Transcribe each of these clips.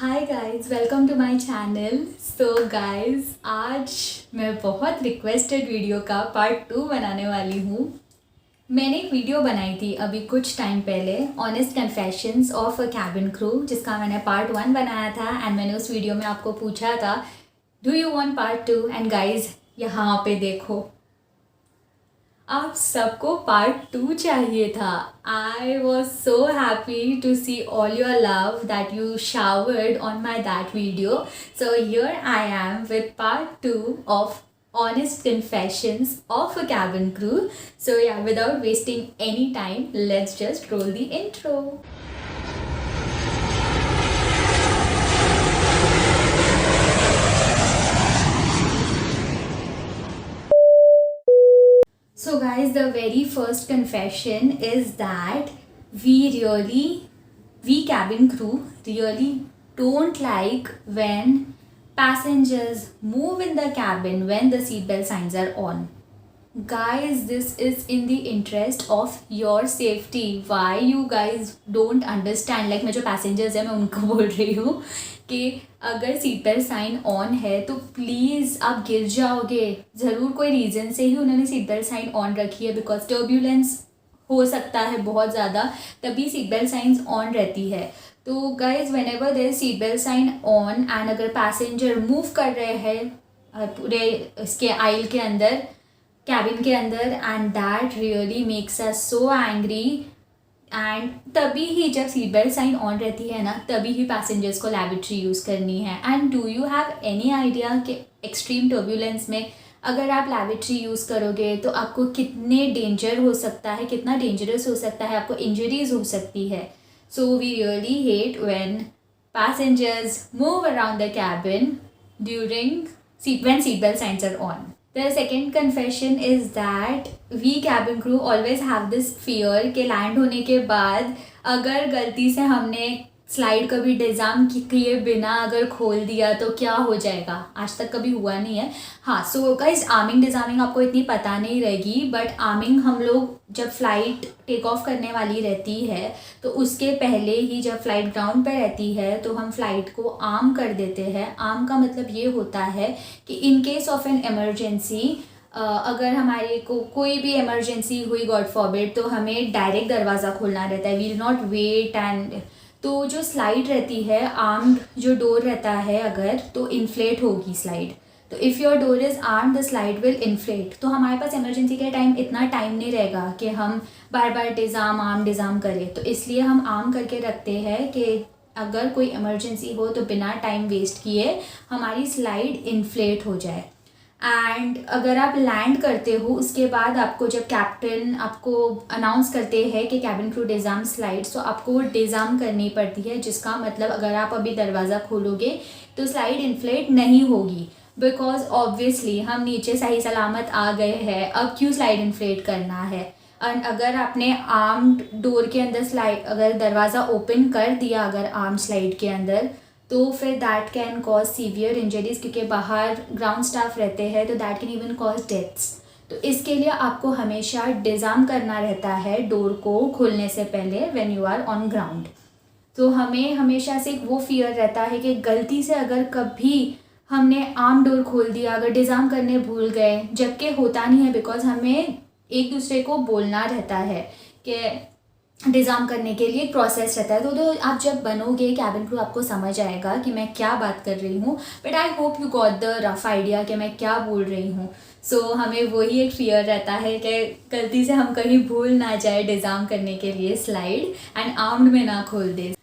Hi guys, welcome to my channel. So guys, आज मैं बहुत रिक्वेस्टेड वीडियो का पार्ट 2 बनाने वाली हूँ। मैंने एक वीडियो बनाई थी अभी कुछ टाइम पहले, honest confessions of a cabin crew, जिसका मैंने पार्ट 1 बनाया था। एंड मैंने उस वीडियो में आपको पूछा था, do you want part 2? And guys, यहाँ पे देखो, आप सबको पार्ट 2 चाहिए था। I was so happy to see all your love that you showered on my that video. So here I am with part 2 of honest confessions of a cabin crew. So yeah, without wasting any time, let's just roll the intro. So guys, the very first confession is that we cabin crew really don't like when passengers move in the cabin when the seatbelt signs are on. Guys, this is in the interest of your safety. Why you guys don't understand? Like, मैं जो passengers हैं मैं उनको बोल रही हूँ कि अगर सीट बेल्ट साइन ऑन है तो प्लीज़ आप गिर जाओगे। ज़रूर कोई रीज़न से ही उन्होंने सीट बेल्ट साइन ऑन रखी है, बिकॉज टर्ब्यूलेंस हो सकता है बहुत ज़्यादा, तभी सीट बेल्ट साइंस ऑन रहती है। तो guys, whenever there seat belt sign on and अगर पैसेंजर मूव कर रहे हैं पूरे इसके आइल के अंदर, कैबिन के अंदर, and that really makes us so angry. And तभी ही जब सीट बेल्ट साइन ऑन रहती है ना, तभी ही पैसेंजर्स को लैबोरेटरी यूज़ करनी है। And do you have any idea कि एक्सट्रीम टर्ब्यूलेंस में अगर आप लैबोरेटरी यूज़ करोगे तो आपको कितने डेंजर हो सकता है, कितना डेंजरस हो सकता है, आपको इंजरीज हो सकती है। So we really hate when passengers move around the cabin during when seatbelt signs are on. The second confession is that we cabin crew always have this fear कि लैंड होने के बाद अगर गलती से हमने स्लाइड कभी डिज़ाम किए बिना अगर खोल दिया तो क्या हो जाएगा। आज तक कभी हुआ नहीं है। हाँ, सो गाइस, आर्मिंग डिज़ामिंग आपको इतनी पता नहीं रहेगी, बट आर्मिंग हम लोग जब फ्लाइट टेक ऑफ करने वाली रहती है तो उसके पहले ही जब फ्लाइट ग्राउंड पर रहती है तो हम फ्लाइट को आर्म कर देते हैं। आर्म का मतलब ये होता है कि in case of an emergency, अगर हमारे को कोई भी इमरजेंसी हुई, गॉड फॉरबिड, तो हमें डायरेक्ट दरवाज़ा खोलना रहता है। We will not wait. And तो जो स्लाइड रहती है, आर्म्ड जो डोर रहता है अगर, तो इन्फ्लेट होगी स्लाइड। तो if your door is armed the slide will inflate. तो हमारे पास इमरजेंसी के टाइम इतना टाइम नहीं रहेगा कि हम बार बार डिज़ाम करें। तो इसलिए हम आर्म करके रखते हैं कि अगर कोई इमरजेंसी हो तो बिना टाइम वेस्ट किए हमारी स्लाइड इन्फ्लेट हो जाए। एंड अगर आप लैंड करते हो उसके बाद आपको जब कैप्टन आपको अनाउंस करते हैं कि कैबिन क्रू डिज़ाम स्लाइड्स, तो आपको डिज़ाम करनी पड़ती है, जिसका मतलब अगर आप अभी दरवाज़ा खोलोगे तो स्लाइड इन्फ्लेट नहीं होगी, बिकॉज ऑब्वियसली हम नीचे सही सलामत आ गए हैं, अब क्यों स्लाइड इन्फ्लेट करना है। एंड अगर आपने आर्म्ड डोर के अंदर स्लाइड, अगर दरवाज़ा ओपन कर दिया अगर आर्म स्लाइड के अंदर, तो फिर that can cause severe injuries, क्योंकि बाहर ग्राउंड स्टाफ रहते हैं, तो that can even cause deaths. तो इसके लिए आपको हमेशा डिज़ाम करना रहता है डोर को खोलने से पहले when you are on ground. तो हमें हमेशा से वो फियर रहता है कि गलती से अगर कभी हमने आर्म डोर खोल दिया, अगर डिज़ाम करने भूल गए, जबकि होता नहीं है, बिकॉज हमें एक दूसरे को बोलना रहता है कि डिज़ाम करने के लिए एक प्रोसेस रहता है। तो आप जब बनोगे कैबिन क्रू, आपको समझ आएगा कि मैं क्या बात कर रही हूँ। But I hope you got the rough idea कि मैं क्या बोल रही हूँ। सो हमें वही एक फियर रहता है कि गलती से हम कहीं भूल ना जाए डिज़ाम करने के लिए स्लाइड, एंड आर्म्ड में ना खोल दे।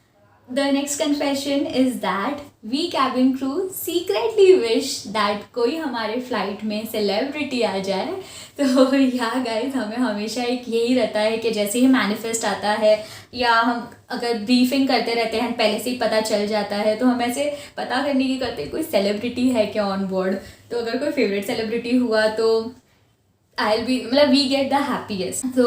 The next confession is that we cabin crew secretly wish that कोई हमारे फ्लाइट में सेलिब्रिटी आ जाए। तो या गाइस, हमें हमेशा एक यही रहता है कि जैसे ही मैनिफेस्ट आता है या हम अगर ब्रीफिंग करते रहते हैं, पहले से ही पता चल जाता है, तो हम ऐसे पता करने की करते हैं कोई सेलिब्रिटी है क्या ऑन बोर्ड। तो अगर कोई फेवरेट सेलिब्रिटी हुआ तो we get the happiest. So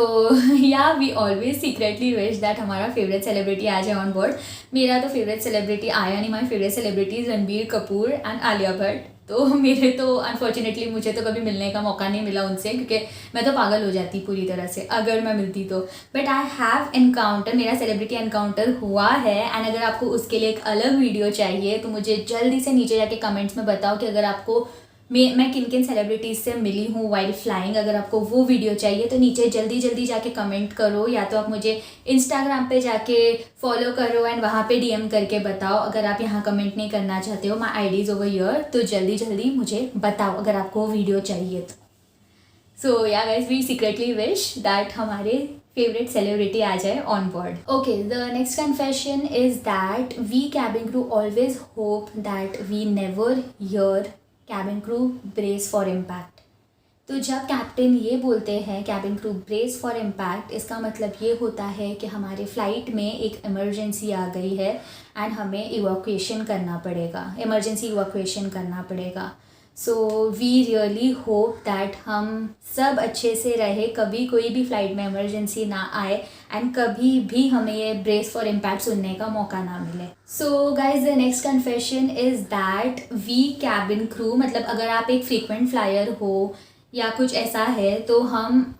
yeah, we always secretly wish that हमारा फेवरेट सेलिब्रिटी आ जाए ऑन बोर्ड। मेरा तो फेवरेट सेलिब्रिटी आया नहीं। My favourite celebrity Ranbir Kapoor and Alia Bhatt. तो मेरे तो अनफॉर्चुनेटली मुझे तो कभी मिलने का मौका नहीं मिला उनसे, क्योंकि मैं तो पागल हो जाती पूरी तरह से अगर मैं मिलती तो। बट आई हैव एनकाउंटर, मेरा सेलिब्रिटी एनकाउंटर हुआ है। एंड अगर आपको उसके लिए एक अलग वीडियो चाहिए तो मुझे जल्दी से नीचे जाके कमेंट्स में बताओ कि अगर आपको मैं किन किन सेलिब्रिटीज़ से मिली हूँ वाइल फ्लाइंग। अगर आपको वो वीडियो चाहिए तो नीचे जल्दी जल्दी जाके कमेंट करो, या तो आप मुझे इंस्टाग्राम पे जाके फॉलो करो एंड वहाँ पे डीएम करके बताओ। अगर आप यहाँ कमेंट नहीं करना चाहते हो, माई आईडी इज़ ओवर हियर, तो जल्दी जल्दी मुझे बताओ अगर आपको वीडियो चाहिए तो। सो या guys, we secretly wish that हमारे फेवरेट सेलिब्रिटी आ जाए on board. Okay, the next confession is that we cabin crew always hope that we never hear cabin crew brace for impact. तो जब captain ये बोलते हैं cabin crew brace for impact, इसका मतलब ये होता है कि हमारे फ्लाइट में एक इमरजेंसी आ गई है एंड हमें इवैक्यूएशन करना पड़ेगा, इमरजेंसी इवैक्यूएशन करना पड़ेगा। So we really hope that हम सब अच्छे से रहे, कभी कोई भी फ्लाइट में इमरजेंसी ना आए एंड कभी भी हमें ये ब्रेस फॉर इम्पैक्ट सुनने का मौका ना मिले। So guys, the next confession is that we cabin crew, मतलब अगर आप एक फ्रीक्वेंट फ्लायर हो या कुछ ऐसा है, तो हम,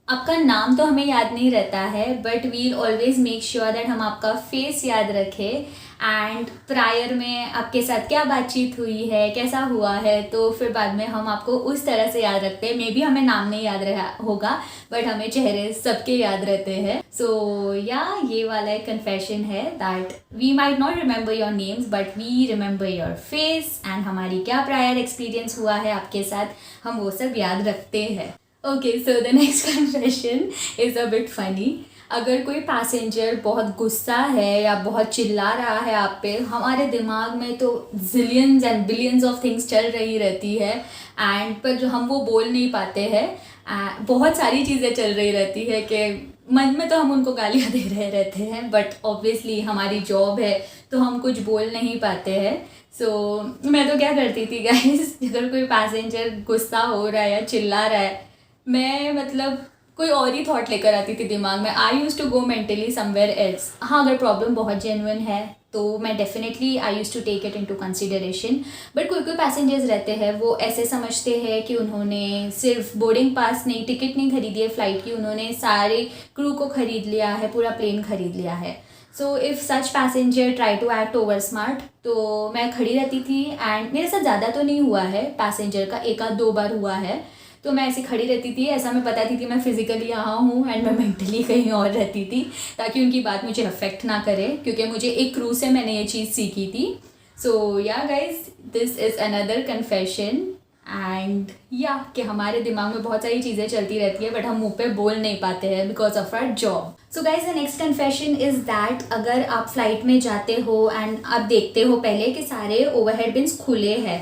आपका नाम तो हमें याद नहीं रहता है but we'll always make sure that हम आपका फेस याद रखें एंड प्रायर में आपके साथ क्या बातचीत हुई है, कैसा हुआ है, तो फिर बाद में हम आपको उस तरह से याद रखते हैं। मे बी हमें नाम नहीं याद रहा होगा बट हमें चेहरे सबके याद रहते हैं। सो या ये वाला एक कन्फेशन है that we might not remember your names but we remember your face and हमारी क्या प्रायर एक्सपीरियंस हुआ है आपके साथ, हम वो सब याद रखते हैं। Okay, so the next confession is a bit funny. अगर कोई पैसेंजर बहुत गुस्सा है या बहुत चिल्ला रहा है आप पे, हमारे दिमाग में तो zillions and billions of things चल रही रहती है एंड पर जो हम वो बोल नहीं पाते हैं। बहुत सारी चीज़ें चल रही रहती है कि मन में तो हम उनको गालियाँ दे रहे रहते हैं बट ऑब्वियसली हमारी जॉब है तो हम कुछ बोल नहीं पाते हैं। सो मैं तो क्या करती थी गाइस, अगर कोई पैसेंजर गुस्सा हो रहा है या चिल्ला रहा है, मैं मतलब कोई और ही थॉट लेकर आती थी दिमाग में। I used to go mentally somewhere else. हाँ, अगर प्रॉब्लम बहुत जेन्युइन है तो मैं definitely I used to take it into consideration. But कोई कोई पैसेंजर्स रहते हैं वो ऐसे समझते हैं कि उन्होंने सिर्फ बोर्डिंग पास नहीं, टिकट नहीं खरीदी है फ़्लाइट की, उन्होंने सारे क्रू को ख़रीद लिया है, पूरा प्लेन खरीद लिया है। So if such passenger try to act over smart, तो मैं खड़ी रहती थी एंड मेरे साथ ज़्यादा तो नहीं हुआ है पैसेंजर का, एक आध दो बार हुआ है, तो मैं ऐसी खड़ी रहती थी, ऐसा मैं बताती थी मैं फिज़िकली यहाँ हूँ एंड मैं मेंटली कहीं और रहती थी, ताकि उनकी बात मुझे अफेक्ट ना करे, क्योंकि मुझे एक क्रू से मैंने ये चीज़ सीखी थी। सो yeah guys, this is another confession and या कि हमारे दिमाग में बहुत सारी चीज़ें चलती रहती है बट हम मुँह पे बोल नहीं पाते हैं because of our job. So guys, the next confession is that अगर आप फ्लाइट में जाते हो एंड आप देखते हो पहले कि सारे ओवरहेड बिन्स खुले हैं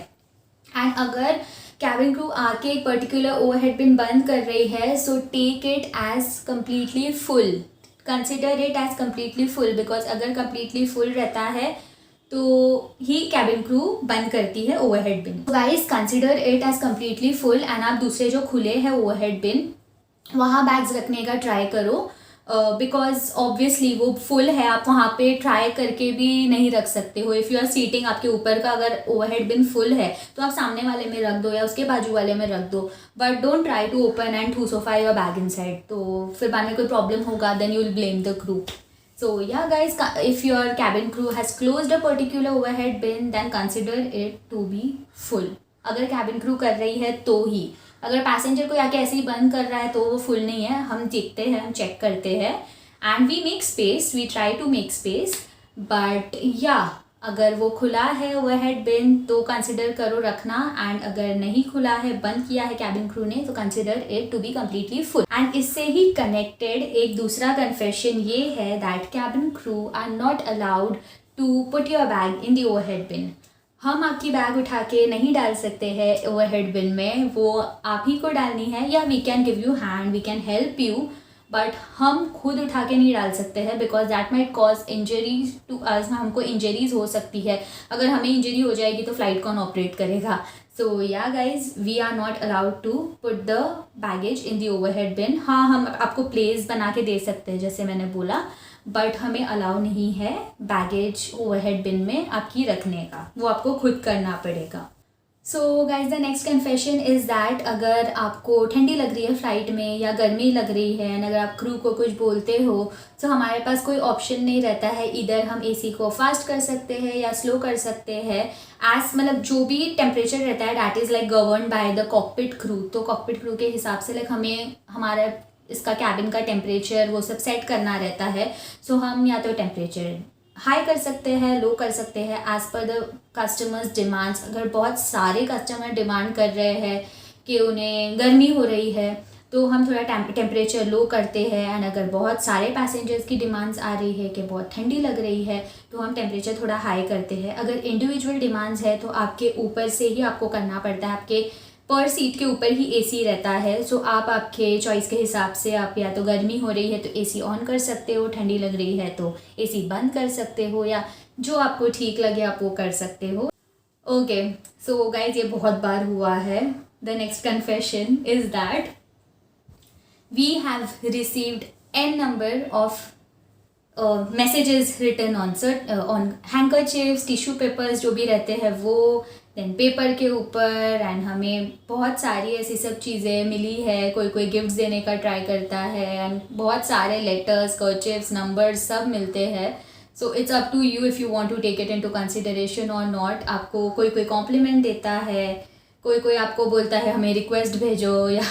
एंड अगर कैबिन क्रू आके एक पर्टिकुलर ओवरहेड बिन बंद कर रही है, so take it as completely full, consider it as completely full, because अगर कम्प्लीटली फुल रहता है तो ही कैबिन क्रू बंद करती है overhead bin. Guys, consider it as completely full and आप दूसरे जो खुले हैं ओवरहेड बिन वहाँ बैग्स रखने का ट्राई करो, बिकॉज ऑब्वियसली वो फुल है, आप वहाँ पे ट्राई करके भी नहीं रख सकते हो। इफ़ यू आर सीटिंग, आपके ऊपर का अगर ओवरहेड बिन फुल है तो आप सामने वाले में रख दो या उसके बाजू वाले में रख दो, but don't try to open and ठूसोफाई योर बैग इनसाइड, तो फिर बाद में कोई प्रॉब्लम होगा, then you will blame the crew. So yeah guys, if your cabin crew has closed a particular overhead bin, then consider it to be full. अगर cabin crew कर रही है तो ही, अगर पैसेंजर को आके ऐसे ही बंद कर रहा है तो वो फुल नहीं है। हम देखते हैं, हम चेक करते हैं and we make space, we try to make space, but या अगर वो खुला है ओवरहेड बिन तो कंसिडर करो रखना, एंड अगर नहीं खुला है, बंद किया है कैबिन क्रू ने, तो consider it to be completely full. And इससे ही कनेक्टेड एक दूसरा कन्फेशन ये है that cabin crew are not allowed to put your bag in the overhead bin. हम आपकी बैग उठा के नहीं डाल सकते हैं ओवरहेड बिन में, वो आप ही को डालनी है, या we can give you hand, we can help you, but हम खुद उठा के नहीं डाल सकते हैं because that might cause injuries to us. हमको इंजरीज हो सकती है, अगर हमें इंजरी हो जाएगी तो फ्लाइट कौन ऑपरेट करेगा। So yeah guys, we are not allowed to put the baggage in the overhead bin. हाँ, हम आपको प्लेस बना के दे सकते हैं जैसे मैंने बोला, बट हमें अलाउ नहीं है बैगेज ओवरहेड बिन में आपकी रखने का, वो आपको खुद करना पड़ेगा। सो guys the next confession is that अगर आपको ठंडी लग रही है फ़्लाइट में या गर्मी लग रही है एंड अगर आप क्रू को कुछ बोलते हो तो हमारे पास कोई ऑप्शन नहीं रहता है। इधर हम एसी को फास्ट कर सकते हैं या स्लो कर सकते हैं एज मतलब जो भी टेम्परेचर रहता है that is like govern by the cockpit crew. तो कॉकपिट क्रू के हिसाब से लाइक हमें हमारा इसका कैबिन का टेम्परेचर वो सब सेट करना रहता है। सो हम या तो टेम्परेचर हाई कर सकते हैं, लो कर सकते हैं as per the customers demands. अगर बहुत सारे कस्टमर डिमांड कर रहे हैं कि उन्हें गर्मी हो रही है तो हम थोड़ा टेम्परेचर लो करते हैं एंड अगर बहुत सारे पैसेंजर्स की डिमांड्स आ रही है कि बहुत ठंडी लग रही है तो हम टेम्परेचर थोड़ा हाई करते हैं। अगर इंडिविजुअल डिमांड्स है तो आपके ऊपर से ही आपको करना पड़ता है, आपके पर सीट के ऊपर ही एसी रहता है। सो आप आपके चॉइस के हिसाब से आप या तो गर्मी हो रही है तो एसी ऑन कर सकते हो, ठंडी लग रही है तो एसी बंद कर सकते हो या जो आपको ठीक लगे आप वो कर सकते हो। ओके सो गाइज ये बहुत बार हुआ है। The next confession is that we have received an number of messages written on handkerchiefs, tissue papers जो भी रहते हैं वो, देन पेपर के ऊपर एंड हमें बहुत सारी ऐसी सब चीज़ें मिली है। कोई कोई गिफ्ट्स देने का ट्राई करता है एंड बहुत सारे लेटर्स, कर्चिप्स, नंबर्स सब मिलते हैं। So it's up to you if you want to take it into consideration और नॉट। आपको कोई कोई कॉम्प्लीमेंट देता है, कोई कोई आपको बोलता है हमें रिक्वेस्ट भेजो या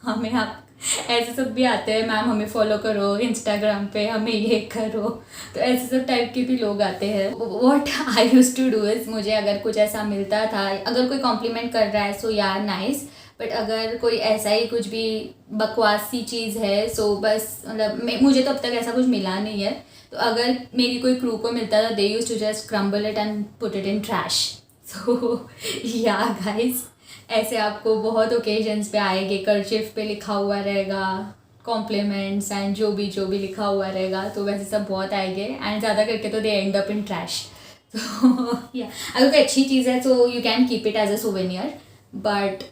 हमें आप ऐसे सब भी आते हैं, मैम हमें फॉलो करो इंस्टाग्राम पे, हमें ये करो। तो ऐसे सब टाइप के भी लोग आते हैं। What I used to do is, मुझे अगर कुछ ऐसा मिलता था, अगर कोई कॉम्प्लीमेंट कर रहा है सो यार नाइस, बट अगर कोई ऐसा ही कुछ भी बकवास सी चीज़ है सो बस मतलब मुझे तो अब तक ऐसा कुछ मिला नहीं है। तो अगर मेरी कोई क्रू को मिलता था they used to just crumble it and put it in trash. So या गाइस ऐसे आपको बहुत ओकेजन्स पे आएंगे, कर्चिफ पे लिखा हुआ रहेगा कॉम्प्लीमेंट्स एंड जो भी लिखा हुआ रहेगा, तो वैसे सब बहुत आएंगे एंड ज़्यादा करके तो they end up in trash. तो या अगर कोई अच्छी चीज़ है तो you can keep it as a souvenir, but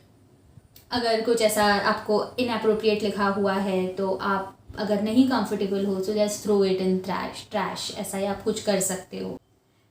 अगर कुछ ऐसा आपको इनअप्रोप्रिएट लिखा हुआ है तो आप अगर नहीं कंफर्टेबल हो तो just throw it in trash, ऐसा ही आप कुछ कर सकते हो।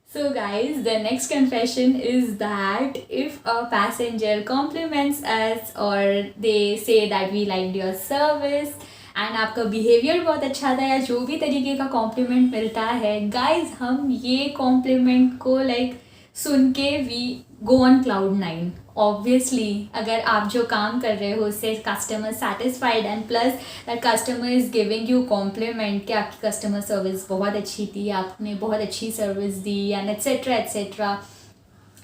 So guys, the next confession is that if a passenger compliments us or they say that we liked your service and आपका behavior बहुत अच्छा था या जो भी तरीके का compliment मिलता है, guys हम ये compliment को like सुन के we go on cloud 9। Obviously अगर आप जो काम कर रहे हो उससे customer satisfied and plus that customer is giving you compliment कि आपकी कस्टमर सर्विस बहुत अच्छी थी, आपने बहुत अच्छी service the and etcetera etcetera.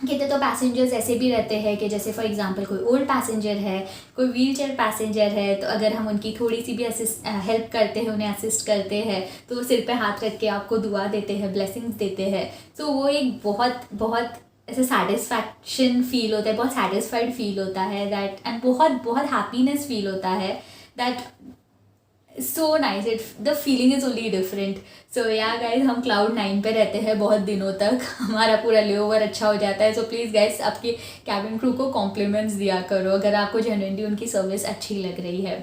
कितने तो पैसेंजर्स ऐसे भी रहते हैं कि जैसे फॉर एग्जांपल कोई ओल्ड पैसेंजर है, कोई व्हीलचेयर पैसेंजर है, तो अगर हम उनकी थोड़ी सी भी हेल्प करते हैं, उन्हें असिस्ट करते हैं तो वो सिर पे हाथ रख के आपको दुआ देते हैं, ब्लेसिंग्स देते हैं। तो वो एक बहुत बहुत ऐसे सेटिस्फैक्शन फील होता है, बहुत सेटिस्फाइड फील होता है दैट एंड बहुत बहुत हैप्पीनेस फील होता है that so nice, it the feeling is only different. So yeah guys हम क्लाउड 9 पे रहते हैं बहुत दिनों तक, हमारा पूरा लेओवर अच्छा हो जाता है। सो प्लीज़ गाइज आपकी कैबिन क्रू को कॉम्प्लीमेंट्स दिया करो अगर आपको जेन्युइनली उनकी सर्विस अच्छी लग रही है।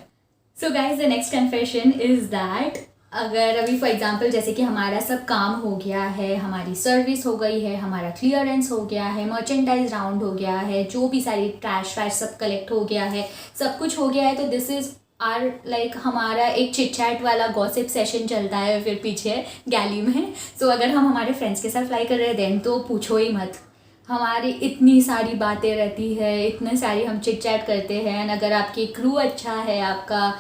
So guys the next confession is that अगर अभी फॉर एग्जांपल जैसे कि हमारा सब काम हो गया है, हमारी सर्विस हो गई है, हमारा क्लियरेंस हो गया है, मर्चेंडाइज राउंड हो गया है, जो भी सारी ट्रैश वैश सब कलेक्ट हो गया है, सब कुछ हो गया है, तो दिस इज़ आर लाइक हमारा एक चिट चैट वाला गॉसिप सेशन चलता है फिर पीछे गैली में। सो अगर हम हमारे फ्रेंड्स के साथ फ्लाई कर रहे हैं देन तो पूछो ही मत, हमारी इतनी सारी बातें रहती है, इतने सारी हम चिट चैट करते हैं एंड अगर आपकी क्रू अच्छा है, आपका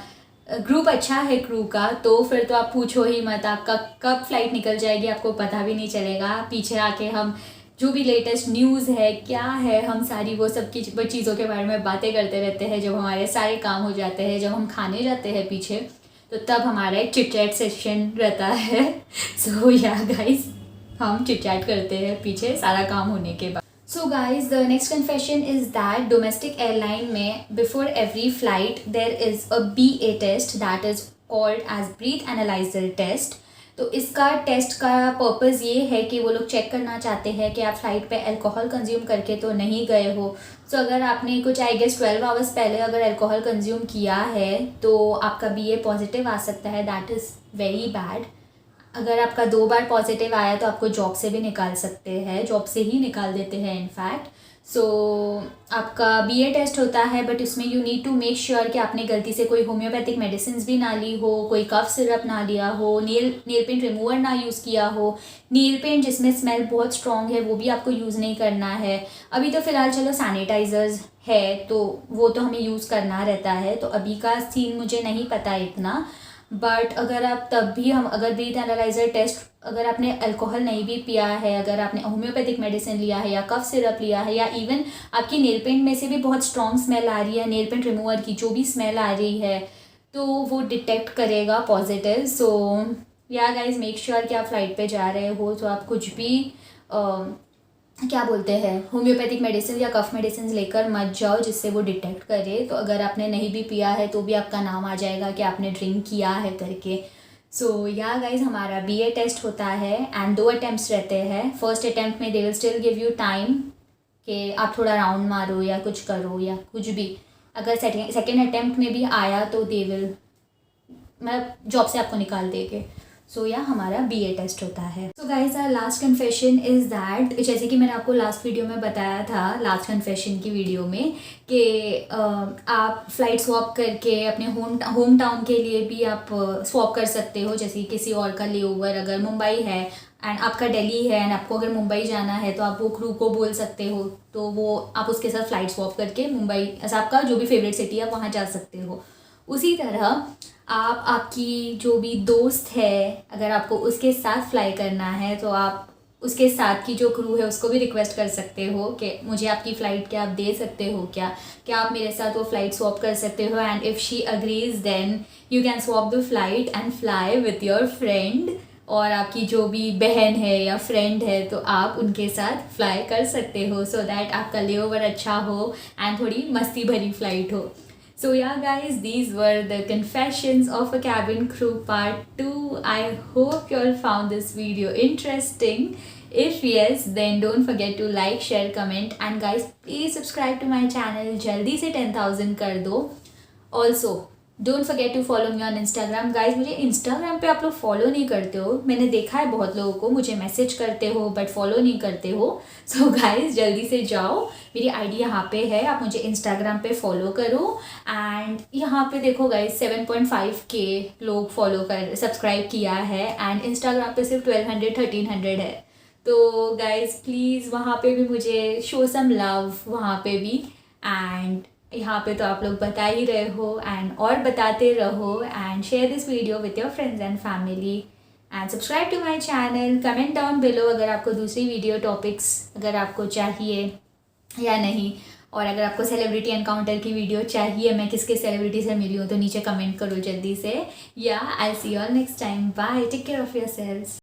ग्रुप अच्छा है क्रू का, तो फिर तो आप पूछो ही मत, आपका कब फ्लाइट निकल जाएगी आपको पता भी नहीं चलेगा। पीछे आके हम जो भी लेटेस्ट न्यूज़ है क्या है, हम सारी वो सब की चीज़ों के बारे में बातें करते रहते हैं। जब हमारे सारे काम हो जाते हैं, जब हम खाने जाते हैं पीछे, तो तब हमारा एक चिट चैट सेशन रहता है। सो या गाइस हम चिट चैट करते हैं पीछे सारा काम होने के बाद। So guys, the next confession is that domestic airline में before every flight there is a BA test that is called as breath analyzer test। तो इसका टेस्ट का पर्पज़ ये है कि वो लोग चेक करना चाहते हैं कि आप फ्लाइट पे अल्कोहल कंज्यूम करके तो नहीं गए हो। सो अगर आपने कुछ आई गेस 12 आवर्स पहले अगर अल्कोहल कंज्यूम किया है तो आपका BA पॉजिटिव आ सकता है, दैट इज़ वेरी बैड। अगर आपका 2 बार पॉजिटिव आया तो आपको जॉब से भी निकाल सकते हैं, जॉब से ही निकाल देते हैं इनफैक्ट। सो आपका बीए टेस्ट होता है, बट उसमें you need to make sure कि आपने गलती से कोई होम्योपैथिक मेडिसिन भी ना ली हो, कोई कफ सिरप ना लिया हो, नेल पेंट रिमूवर ना यूज़ किया हो, नेल पेंट जिसमें स्मेल बहुत स्ट्रॉन्ग है वो भी आपको यूज़ नहीं करना है। अभी तो फ़िलहाल चलो सैनिटाइज़र्स है तो वो तो हमें यूज़ करना रहता है, तो अभी का सीन मुझे नहीं पता इतना। बट अगर आप तब भी हम अगर ब्रीथ एनालाइज़र टेस्ट, अगर आपने अल्कोहल नहीं भी पिया है, अगर आपने होम्योपैथिक मेडिसिन लिया है या कफ सिरप लिया है, या इवन आपकी नेल पेंट में से भी बहुत स्ट्रॉन्ग स्मेल आ रही है, नेल पेंट रिमूवर की जो भी स्मेल आ रही है, तो वो डिटेक्ट करेगा पॉजिटिव। सो या गाइज मेक श्योर कि आप फ्लाइट पे जा रहे हो तो आप कुछ भी क्या बोलते हैं होम्योपैथिक मेडिसिन या कफ मेडिसिन लेकर मत जाओ जिससे वो डिटेक्ट करे। तो अगर आपने नहीं भी पिया है तो भी आपका नाम आ जाएगा कि आपने ड्रिंक किया है करके। सो या गाइज हमारा बीए टेस्ट होता है एंड 2 अटैम्प्ट्स रहते हैं। फर्स्ट अटैम्प्ट में they will still give you time कि आप थोड़ा राउंड मारो या कुछ करो या कुछ भी। अगर सेकेंड अटैम्प्ट में भी आया तो दे विल मतलब जॉब से आपको निकाल देंगे। सो या हमारा बीए टेस्ट होता है। So guys our last confession is that, जैसे कि मैंने आपको लास्ट वीडियो में बताया था, लास्ट कन्फेशन की वीडियो में, कि आप फ्लाइट स्वैप करके अपने होम टाउन के लिए भी आप स्वैप कर सकते हो। जैसे किसी और का लेओवर अगर मुंबई है एंड आपका दिल्ली है एंड आपको अगर मुंबई जाना है तो आप वो क्रू को बोल सकते हो, तो वो आप उसके साथ फ़्लाइट स्वैप करके मुंबई ऐसा आपका जो भी फेवरेट सिटी है वहाँ जा सकते हो। उसी तरह आप आपकी जो भी दोस्त है अगर आपको उसके साथ फ्लाई करना है तो आप उसके साथ की जो क्रू है उसको भी रिक्वेस्ट कर सकते हो कि मुझे आपकी फ़्लाइट क्या आप दे सकते हो, क्या आप मेरे साथ वो फ़्लाइट स्वैप कर सकते हो। And if she agrees then you can swap the flight and fly with your friend, और आपकी जो भी बहन है या फ्रेंड है तो आप उनके साथ फ्लाई कर सकते हो, सो दैट आपका लेओवर अच्छा हो एंड थोड़ी मस्ती भरी फ़्लाइट हो। So yeah guys, these were the confessions of a cabin crew part 2. I hope you all found this video interesting. If yes, then don't forget to like, share, comment, and guys please subscribe to my channel. जल्दी से 10,000 कर दो. Also don't forget to follow me on Instagram. Guys मुझे Instagram पे आप लोग follow नहीं करते हो, मैंने देखा है बहुत लोगों को, मुझे मैसेज करते हो बट फॉलो नहीं करते हो। सो गाइज जल्दी से जाओ, मेरी आईडी यहाँ पे है, आप मुझे इंस्टाग्राम पे फॉलो करो। एंड यहाँ पे देखो गाइज 7.5K लोग सब्सक्राइब किया है एंड इंस्टाग्राम पे सिर्फ 1200-1300 है। तो गाइज प्लीज़ वहाँ पे भी मुझे शो सम लव वहाँ पे भी। एंड यहाँ पे तो आप लोग बता ही रहे हो एंड और बताते रहो। And share this video with your friends and family and subscribe to my channel. Comment down below अगर आपको दूसरी वीडियो टॉपिक्स अगर आपको चाहिए या नहीं, और अगर आपको सेलिब्रिटी एनकाउंटर की वीडियो चाहिए, मैं किसके सेलिब्रिटी से मिली हूँ, तो नीचे कमेंट करो जल्दी से। Yeah I see you all next time. Bye, take care of your selves.